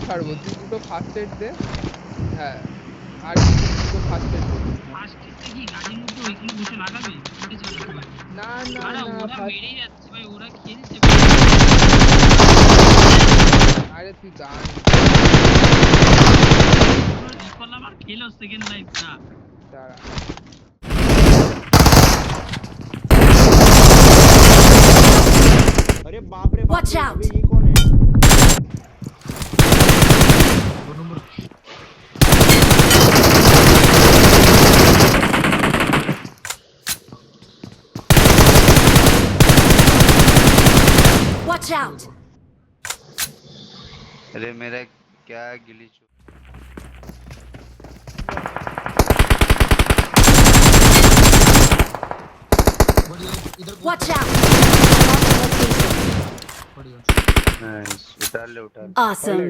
ছাড়বো, তুই দুটো ফার্স্ট এড দে। হ্যাঁ আর দুটো ফার্স্ট এড দে। ফার্স্ট এডটা কি গাড়ির মধ্যে ওইখানে বসে লাগাবে? না না আরে না ওরা মেরেই যাচ্ছে ভাই, ওরা খেলছে। আরে তুই গান রিকল আবার খেলো সেকেন্ড লাইফ না। দাঁড়া अरे बाप रे बाप Watch रे, out! अबे ये कौन है? दो नंबर Watch out! अरे मेरा क्या गिलीच Watch out! नाइस उतार ले Awesome!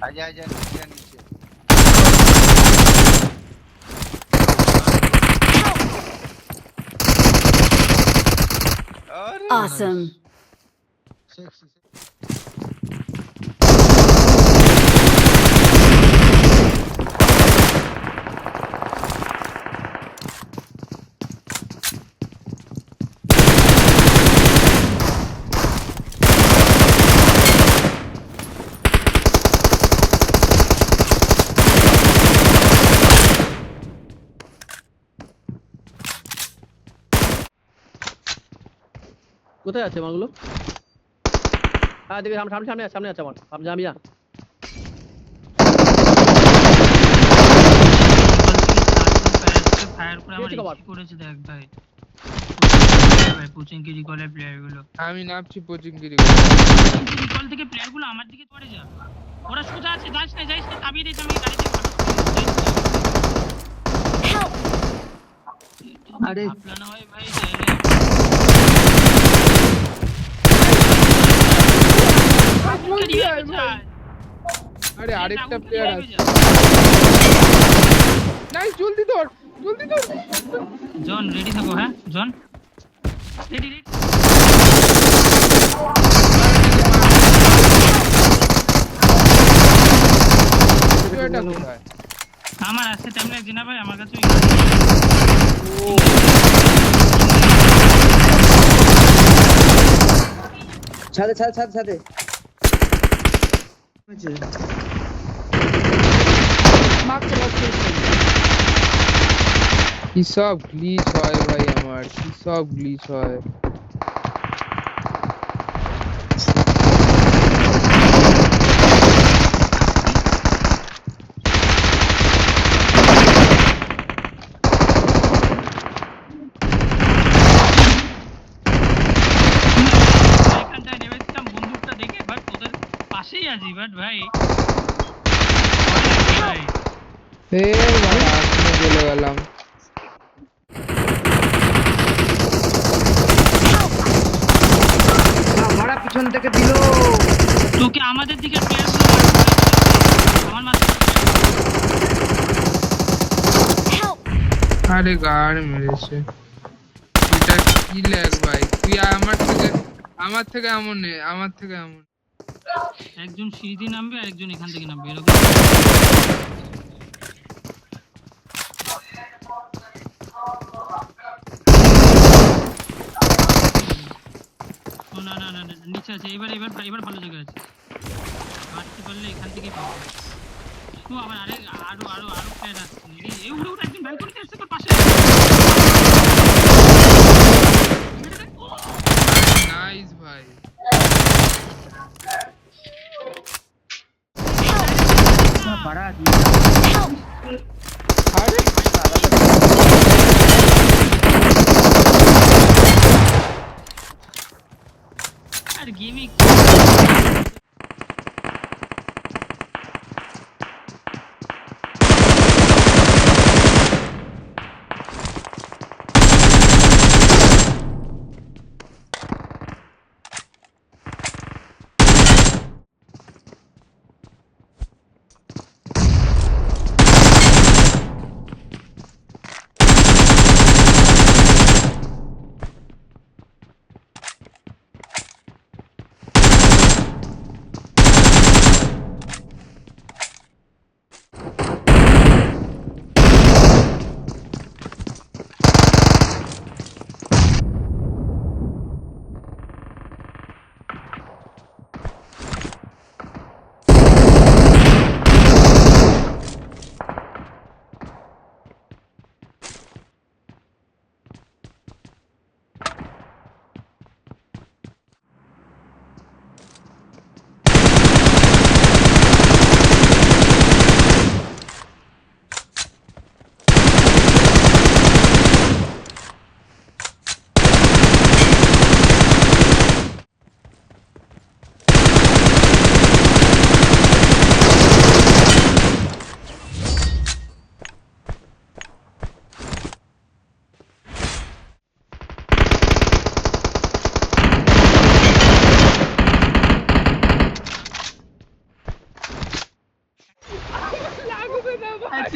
आजा आजा नीचे नीचे अरे Awesome! কোথায় আছে মালগুলো? হ্যাঁ দেখি সামনে সামনে সামনে আছে আমার, সামনে আমি যা। ফায়ার করে আমার কি করেছে দেখ ভাই। ভাই কোচিং কি রিকলের প্লেয়ার গুলো, আমি নামছি পচিংগিরি রিকল থেকে প্লেয়ার গুলো আমার দিকে পড়ে যা। ওরা সোজা আছে, যাস না তাবিয়ে দিয়েছে আমি গাড়িতে। Help! আরে আপলা না হয় ভাই আরে আরেকটা প্লেয়ার আছে। নাইস, জলদি ধর জলদি ধর। জন রেডি থাকো। হ্যাঁ জন রেডি রেডি। এটা কোথায়? আমার আসতে টাইম লাগছে না ভাই, আমার কাছে ছাদে ছাদে ছাদে ছাদে কি সব গ্লিচ হয় ভাই, আমার কি সব গ্লিচ হয়। এখানটায় নেমেছিলাম বন্দুকটা দেখে, বাট ওদের পাশেই আছি। বাট ভাই ভাই চলে গেলাম। মারা পিছন থেকে দিল। তোকে আমাদের দিকে প্লেয়ার আমার মাথা। Help! আরে গাড় মেরেছে। এটা কি ল্যাগ ভাই, তুই আমার থেকে এমন নেই, আমার থেকে এমন। একজন সিঁড়ি দিয়ে নামবে আর একজন এখান থেকে নামবে, এরকম। না না না নিচে আছে। এবার এবার এবার ভালো জায়গা আছে, মারতে পারলে এখান থেকেই পাবো। তো আবার আরে আরো আরো আরো প্লেয়ার আসছে। এই উড়ে উড়ে একজন ব্যালকনিতে আসছে তোর পাশে। নাইস ভাই। बड़ा Help! আরে আর গেমিং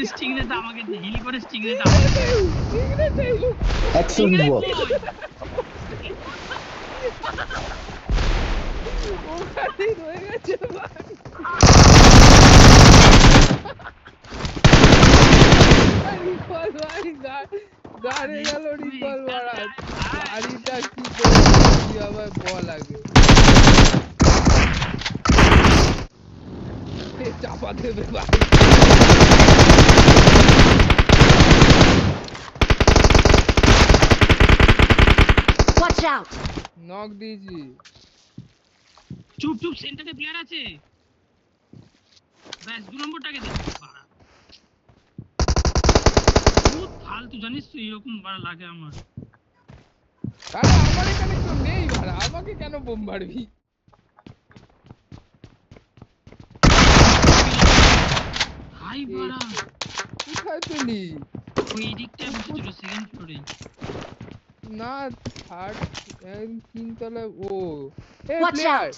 স্টিংরেটা আমাকে হিল করে স্টিংরেটা আমাকে Excellent work. ওখানেই রয়ে গেছে ভাই। রিকল ভাই গাড়ি গেল রিকল মারা গাড়িটা কি করে আবার বল আগে চাপা দেবে ভাই Watch out! নক দিয়েছি চুপ চুপ সেন্টারে প্লেয়ার আছে ব্যাস 2 নম্বরটাকে দে বাড়া বহুত ফালতু জানিস তুই এরকম বাড়া লাগে আমার আরে আমার এখানে কেউ নেই ভাড়া আমাকে কেন বোম মারবি হাই বাড়া কোথায় পেলি ওই দিকটা বসেছিল সেকেন্ড ফ্লোরে না থার্ড তিনতলা ও Watch প্লেয়ার out!